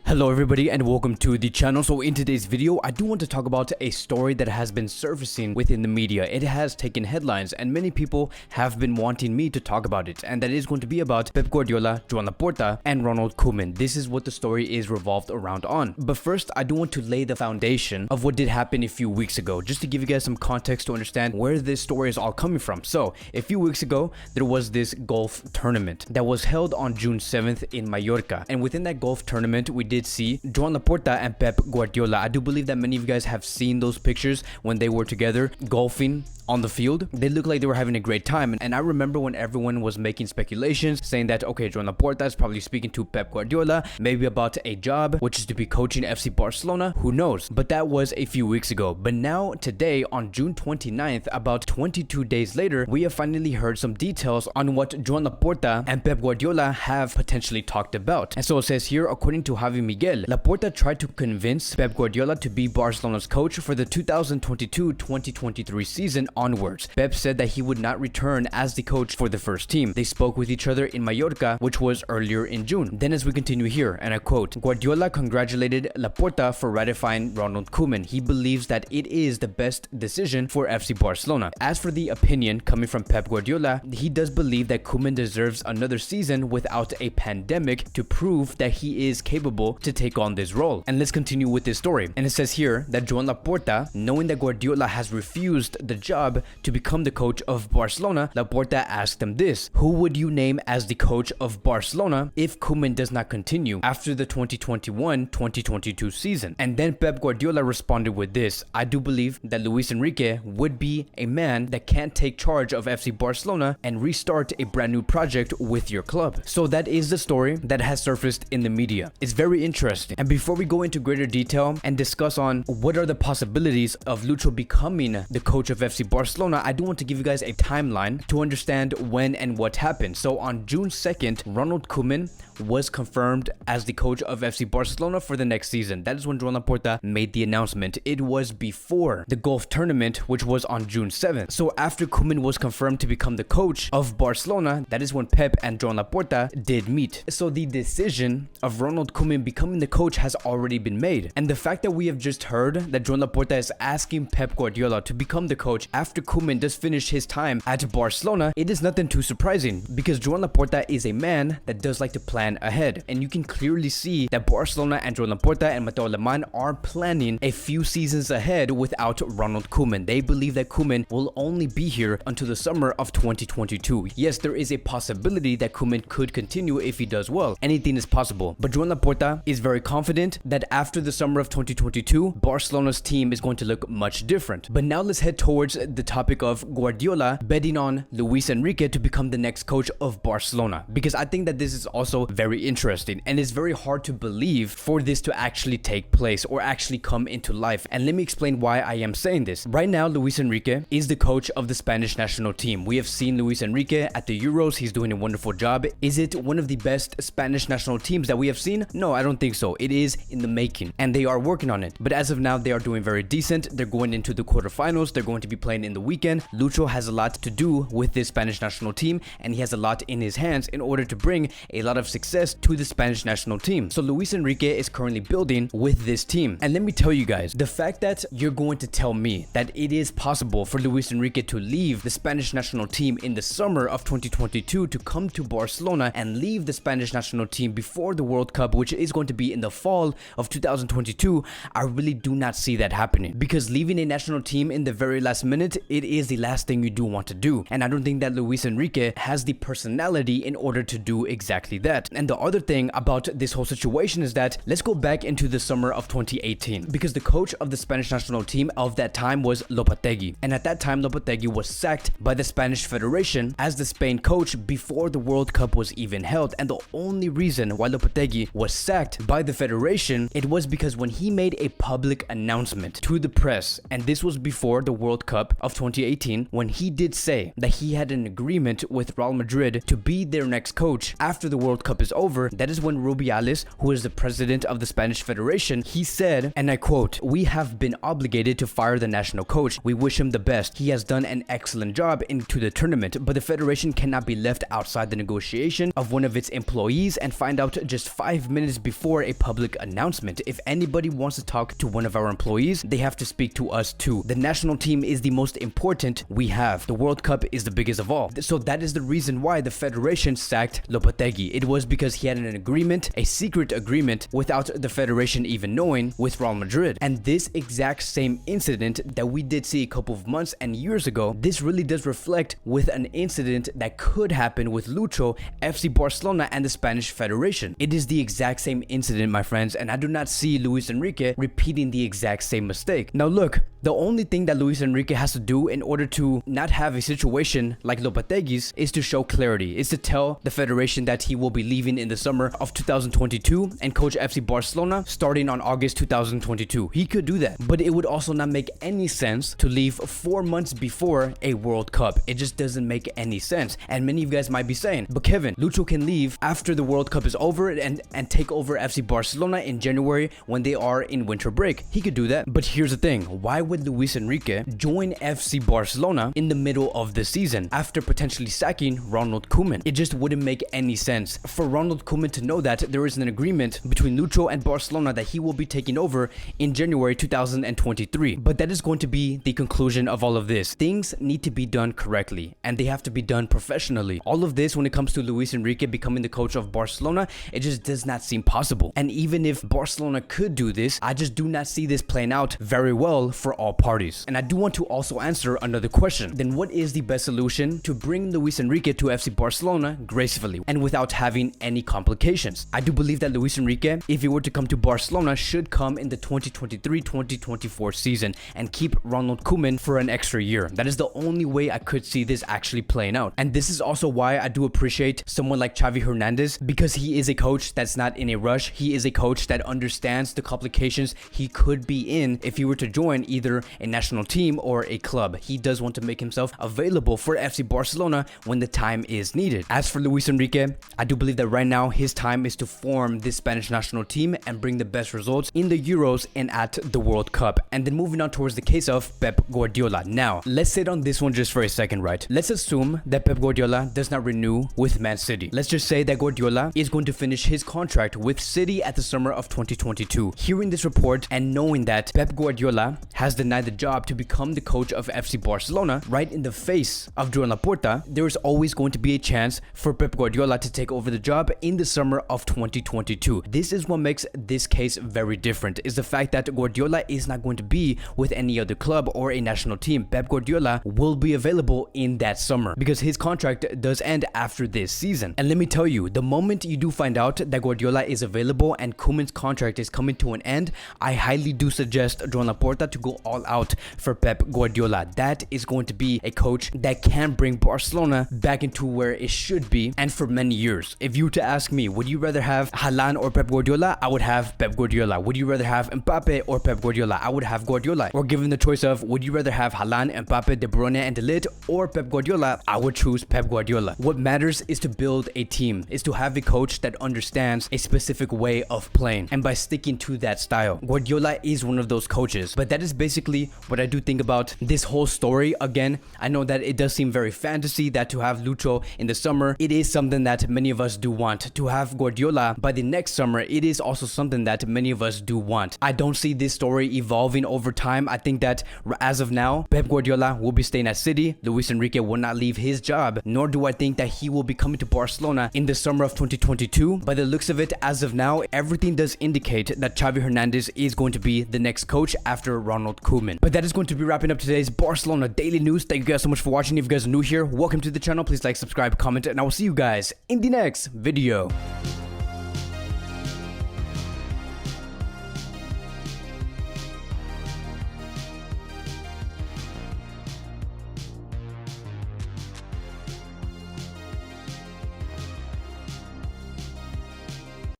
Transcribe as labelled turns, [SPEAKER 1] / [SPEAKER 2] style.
[SPEAKER 1] Hello everybody and welcome to the channel. So in today's video, I do want to talk about a story that has been surfacing within the media. It has taken headlines and many people have been wanting me to talk about it, and that is going to be about Pep Guardiola, Joan Laporta, and Ronald Koeman. This is what the story is revolved around on. But first, I do want to lay the foundation of what did happen a few weeks ago, just to give you guys some context to understand where this story is all coming from. So a few weeks ago, there was this golf tournament that was held on June 7th in Mallorca, and within that golf tournament, we did see Joan Laporta and Pep Guardiola. I do believe that many of you guys have seen those pictures when they were together golfing on the field. They looked like they were having a great time, and I remember when everyone was making speculations saying that, okay, Joan Laporta is probably speaking to Pep Guardiola, maybe about a job, which is to be coaching FC Barcelona, who knows. But that was a few weeks ago. But now today on June 29th, about 22 days later, we have finally heard some details on what Joan Laporta and Pep Guardiola have potentially talked about. And so it says here, according to Javi Miguel, Laporta tried to convince Pep Guardiola to be Barcelona's coach for the 2022-2023 season onwards. Pep said that he would not return as the coach for the first team. They spoke with each other in Mallorca, which was earlier in June. Then as we continue here, and I quote, Guardiola congratulated Laporta for ratifying Ronald Koeman. He believes that it is the best decision for FC Barcelona. As for the opinion coming from Pep Guardiola, he does believe that Koeman deserves another season without a pandemic to prove that he is capable to take on this role. And let's continue with this story. And it says here that Joan Laporta, knowing that Guardiola has refused the job to become the coach of Barcelona, Laporta asked him this: who would you name as the coach of Barcelona if Koeman does not continue after the 2021-2022 season? And then Pep Guardiola responded with this: I do believe that Luis Enrique would be a man that can take charge of FC Barcelona and restart a brand new project with your club. So that is the story that has surfaced in the media. It's very interesting. And before we go into greater detail and discuss on what are the possibilities of Lucho becoming the coach of FC Barcelona, I do want to give you guys a timeline to understand when and what happened. So on June 2nd, Ronald Koeman was confirmed as the coach of FC Barcelona for the next season. That is when Joan Laporta made the announcement. It was before the golf tournament, which was on June 7th. So after Koeman was confirmed to become the coach of Barcelona, that is when Pep and Joan Laporta did meet. So the decision of Ronald Koeman becoming the coach has already been made. And the fact that we have just heard that Joan Laporta is asking Pep Guardiola to become the coach after Koeman does finish his time at Barcelona, it is nothing too surprising, because Joan Laporta is a man that does like to plan ahead, and you can clearly see that Barcelona and Joan Laporta and Mateo Alemán are planning a few seasons ahead without Ronald Koeman. They believe that Koeman will only be here until the summer of 2022. Yes, there is a possibility that Koeman could continue if he does well. Anything is possible, but Joan Laporta is very confident that after the summer of 2022, Barcelona's team is going to look much different. But now let's head towards the topic of Guardiola betting on Luis Enrique to become the next coach of Barcelona, because I think that this is also very interesting, and it's very hard to believe for this to actually take place or actually come into life. And let me explain why I am saying this. Right now, Luis Enrique is the coach of the Spanish national team. We have seen Luis Enrique at the Euros. He's doing a wonderful job. Is it one of the best Spanish national teams that we have seen? No, I don't think so. It is in the making, and they are working on it. But as of now, they are doing very decent. They're going into the quarterfinals. They're going to be playing in the weekend. Lucho has a lot to do with this Spanish national team, and he has a lot in his hands in order to bring a lot of success to the Spanish national team. So Luis Enrique is currently building with this team. And let me tell you guys, the fact that you're going to tell me that it is possible for Luis Enrique to leave the Spanish national team in the summer of 2022 to come to Barcelona and leave the Spanish national team before the World Cup, which is going to be in the fall of 2022, I really do not see that happening, because leaving a national team in the very last minute, it is the last thing you do want to do. And I don't think that Luis Enrique has the personality in order to do exactly that. And the other thing about this whole situation is that let's go back into the summer of 2018, because the coach of the Spanish national team of that time was Lopetegui. And at that time, Lopetegui was sacked by the Spanish Federation as the Spain coach before the World Cup was even held. And the only reason why Lopetegui was sacked by the Federation, it was because when he made a public announcement to the press, and this was before the World Cup of 2018 when he did say that he had an agreement with Real Madrid to be their next coach after the World Cup is over. That is when Rubiales, who is the president of the Spanish Federation, he said, and I quote, "We have been obligated to fire the national coach. We wish him the best. He has done an excellent job into the tournament, but the federation cannot be left outside the negotiation of one of its employees and find out just 5 minutes before a public announcement. If anybody wants to talk to one of our employees, they have to speak to us too. The national team is the most important we have. The World Cup is the biggest of all." So that is the reason why the federation sacked Lopetegui. It was because he had an agreement, a secret agreement, without the federation even knowing, with Real Madrid. And this exact same incident that we did see a couple of months and years ago, this really does reflect with an incident that could happen with Lucho, FC Barcelona, and the Spanish Federation. It is the exact same incident, my friends, and I do not see Luis Enrique repeating the exact same mistake. Now look, the only thing that Luis Enrique has to do in order to not have a situation like Lopetegui's is to show clarity, is to tell the federation that he will be leaving in the summer of 2022 and coach FC Barcelona starting on August 2022. He could do that, but it would also not make any sense to leave 4 months before a World Cup. It just doesn't make any sense. And many of you guys might be saying, but Kevin, Lucho can leave after the World Cup is over and take over FC Barcelona in January when they are in winter break. He could do that, but here's the thing. Why would Luis Enrique join FC Barcelona in the middle of the season after potentially sacking Ronald Koeman? It just wouldn't make any sense for Ronald Koeman to know that there is an agreement between Lucho and Barcelona that he will be taking over in January 2023. But that is going to be the conclusion of all of this. Things need to be done correctly and they have to be done professionally. All of this, when it comes to Luis Enrique becoming the coach of Barcelona, it just does not seem possible. And even if Barcelona could do this, I just do not see this playing out very well for all parties. And I do want to also answer another question. Then what is the best solution to bring Luis Enrique to FC Barcelona gracefully and without having any complications? I do believe that Luis Enrique, if he were to come to Barcelona, should come in the 2023-2024 season and keep Ronald Koeman for an extra year. That is the only way I could see this actually playing out. And this is also why I do appreciate someone like Xavi Hernandez, because he is a coach that's not in a rush. He is a coach that understands the complications he could be in if he were to join either a national team or a club. He does want to make himself available for FC Barcelona when the time is needed. As for Luis Enrique, I do believe that right now his time is to form this Spanish national team and bring the best results in the Euros and at the World Cup. And then moving on towards the case of Pep Guardiola. Now, let's sit on this one just for a second, right? Let's assume that Pep Guardiola does not renew with Man City. Let's just say that Guardiola is going to finish his contract with City at the summer of 2022. Hearing this report and knowing that Pep Guardiola has denied the job to become the coach of FC Barcelona right in the face of Joan Laporta, there is always going to be a chance for Pep Guardiola to take over the job in the summer of 2022. This is what makes this case very different, is the fact that Guardiola is not going to be with any other club or a national team. Pep Guardiola will be available in that summer because his contract does end after this season. And let me tell you, the moment you do find out that Guardiola is available and Koeman's contract is coming to an end, I highly do suggest Joan Laporta to go all out for Pep Guardiola. That is going to be a coach that can bring Barcelona back into where it should be and for many years. If you were to ask me, would you rather have Haaland or Pep Guardiola? I would have Pep Guardiola. Would you rather have Mbappe or Pep Guardiola? I would have Guardiola. Or given the choice of would you rather have Haaland, Mbappe, De Bruyne, and De Ligt or Pep Guardiola, I would choose Pep Guardiola. What matters is to build a team, is to have a coach that understands a specific way of playing, and by sticking to that style. Guardiola is one of those coaches. But that is basically what I do think about this whole story. Again, I know that it does seem very fantasy that to have Lucho in the summer, it is something that many of us do want. To have Guardiola by the next summer, it is also something that many of us do want. I don't see this story evolving over time. I think that as of now, Pep Guardiola will be staying at City. Luis Enrique will not leave his job, nor do I think that he will be coming to Barcelona in the summer of 2022. By the looks of it, as of now, everything does indicate that Xavi Hernandez is going to be the next coach after Ronald Koeman. But that is going to be wrapping up today's Barcelona Daily News. Thank you guys so much for watching. If you guys are new here, welcome to the channel. Please like, subscribe, comment, and I will see you guys in the next video.